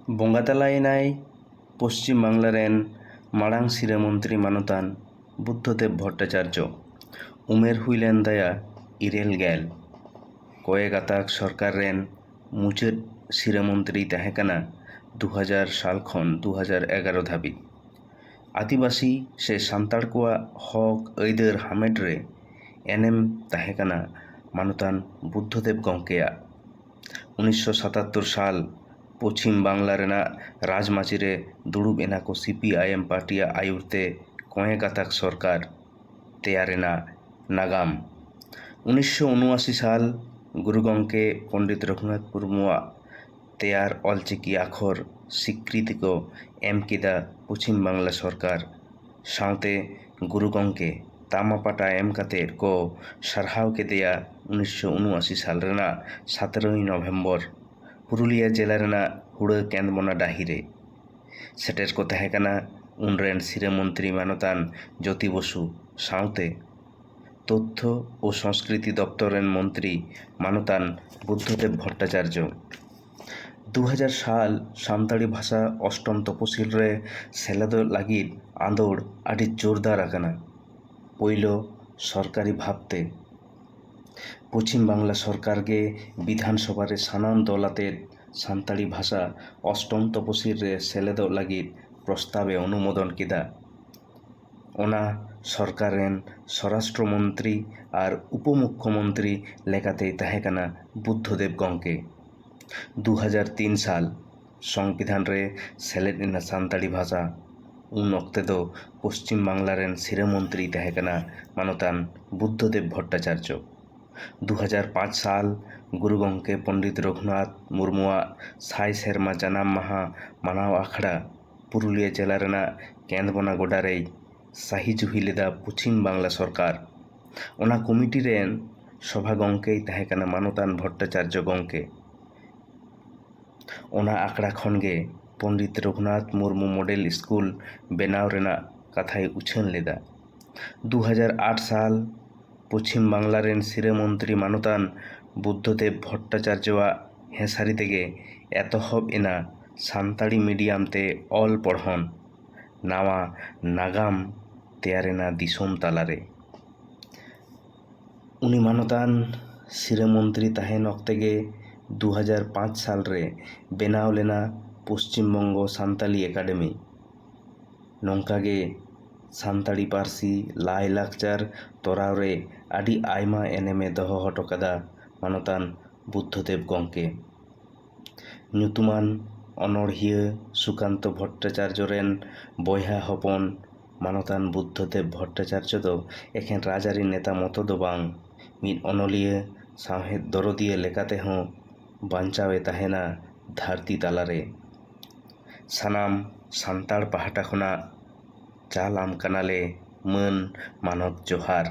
ᱵᱚᱸᱜᱟ ᱛᱟᱞᱟᱭᱮᱱᱟᱭ ᱯᱚᱥᱪᱤᱢ ᱵᱟᱝᱞᱟ ᱨᱮᱱ ᱢᱟᱲᱟᱝ ᱥᱤᱨᱟᱹ ᱢᱚᱱᱛᱨᱤ ᱢᱟᱱᱚᱛᱟᱱ ᱵᱩᱫᱽᱫᱷᱚᱫᱮᱵ ᱵᱷᱚᱴ্ᱴᱟᱪᱟᱨᱡᱚ᱾ ᱩᱢᱮᱨ ᱦᱩᱭ ᱞᱮᱱ ᱛᱟᱭᱟ 90। ᱠᱚᱭᱮ ᱜᱟᱛᱟᱠ ᱥᱚᱨᱠᱟর ᱨᱮᱱ ᱢᱩᱪᱟᱹᱫ ᱥᱤᱨᱟᱹ ᱢᱚᱱᱛᱨᱤᱭ ᱛᱟᱦᱮᱸ ᱠᱟᱱᱟ 2000 ᱥᱟᱞ ᱠᱷᱚᱱ 2011 ᱫᱷᱟᱹᱵᱤᱡ᱾ আদিবাসী সে সান্তাড় কোয়াᱜ হক আইদার হামেট রে এনেম তাহেঁ কানা মানতান বুদ্ধদেব গংকেয়াগ। 1977 সাল পশ্চিম বাংলা রেনাᱜ রাজমাচি রে দুড়ুব এনা ᱠᱚ CPIM পার্টিয়া আয়ুরতে কয়ে গাতাক সরকার তেয়ারেনা নাগাম। 1979 সাল গুরু গংকে পণ্ডিত রঘুনাথ মুর্মুয়াগ তেয়ার অলচিকি আখর স্বীকৃতি কো এম কেদা পশ্চিম বাংলা সরকার সাᱶতে গুরু গংকে তামা পাটা এম কাতে কো সারহাও কেদেয়া 1979 সাল রেনাᱜ 17 নভেম্বর পুরুলিয়া জেলা রেনাᱜ হুড়ᱟᱹ কেন্দᱵᱚᱱᱟ ᱰᱟᱹᱦᱤ ᱨᱮ ᱥᱮᱴᱮᱨ ᱠᱚ ᱛᱟᱦᱮᱸ ᱠᱟᱱᱟ ᱩᱱᱨᱮᱱ ᱥᱤᱨᱟᱹ ᱢᱚᱱᱛᱨᱤ ᱢᱟᱱᱚᱛᱟᱱ জ্যোতি বসু সাᱶতে তথ্য ও সংস্কৃতি দপ্তর রেন মন্ত্রী মানতান বুদ্ধদেব ভট্টাচার্য। 2000 সাল সান্তাড়ি ভাষা অষ্টম তপশিল রে সেলেদᱚᱜ ᱞᱟᱹᱜᱤᱫ আন্দোড় আᱹᱰᱤ জোরদার আকানা। পৈলো সরকারি ভাবতে পশ্চিম বাংলা সরকার গে বিধানসভা রে সানাম দলাতে সান্তাড়ি ভাষা অষ্টম তপশিল রে সেলেদᱚᱜ ᱞᱟᱹᱜᱤᱫ প্রস্তাবে অনুমোদন কেদা। ওনা সরকার রেন স্বরাষ্ট্র মন্ত্রী আর উপমুখ্যমন্ত্রী লেকাতেই তাহেঁ কানা বুদ্ধদেব গংকে। 2003 সাল সংবিধান রে সেলেদ এনা সান্তাড়ি ভাষা। উন অক্তে দো পশ্চিম বাংলা রেন সিরাᱹ মন্ত্রী তাহেঁ কানা মানতান বুদ্ধদেব ভট্টাচার্য। 2005 সাল গুরু গংকে পণ্ডিত রঘুনাথ মুর্মুয়াগ 100 সেরমা জানাম মাহা মানাও আখড়া পুরুলিয়া জেলা রেনাᱜ কেন্দবᱚᱱᱟ গডা রেই সাহি জুহি লেদা পশ্চিম বাংলা সরকার। ওনা কমিটি রেন সভা গংকেই তাহেঁ কানা মানতান ভট্টাচার্য গংকে। ওনা আখড়া ᱠᱷᱚᱱ ᱜᱮ পণ্ডিত রঘুনাথ মুর্মু মডেল স্কুল বেনাও রেনাᱜ কাথাই উছাᱹᱱ লেদা। 2008 সাল পশ্চিম বাংলা রেন সিরাᱹ মন্ত্রী মানতান বুদ্ধদেব ভট্টাচার্যᱣᱟᱜ হেঁসারি তেগে এতহব এনা সান্তাড়ি মিডিয়াম তে অল পড়হন নাওয়া নাগাম তেয়ারেনা দিসᱚᱢ তালারে। উনি মানতান সিরাᱹ মন্ত্রী তাহেন অক্তে গে 2005 সাল রে বেনাও লেনা পশ্চিমবঙ্গ সান্তালি একাডেমি। নংকা গে সান্তাড়ি পার্সি লাই লাকচার তরাও রে আᱹᱰᱤ আইমা এনেমে দহᱚ হটো কাদা মানতান বুদ্ধদেব গংকে। ᱧᱩᱛᱩᱢᱟᱱ অনড়হিয়া সুকান্ত ভট্টাচার্য রেন বয়হা হপᱚᱱ মানতান বুদ্ধদেব ভট্টাচার্য দো এখেন রাজআᱹᱨᱤ নেতা মতো দো বাং মিদ অনলিয়া সাᱶহেদ দরদিয়া লেকাতে হᱚ বাঞ্চাᱣᱮ ᱛᱟᱦᱮᱱᱟ ᱫᱷᱟᱹᱨᱛᱤ ᱛᱟᱞᱟᱨᱮ᱾ ᱥᱟᱱᱟᱢ ᱥᱟᱱᱛᱟᱲ ᱯᱟᱦᱴᱟ ᱠᱷᱚᱱᱟᱜ ᱪᱟᱞ ᱟᱢ ᱠᱟᱱᱟᱞᱮ ᱢᱟᱹᱱ ᱢᱟᱱᱚᱛ ᱡᱚᱦᱟᱨ।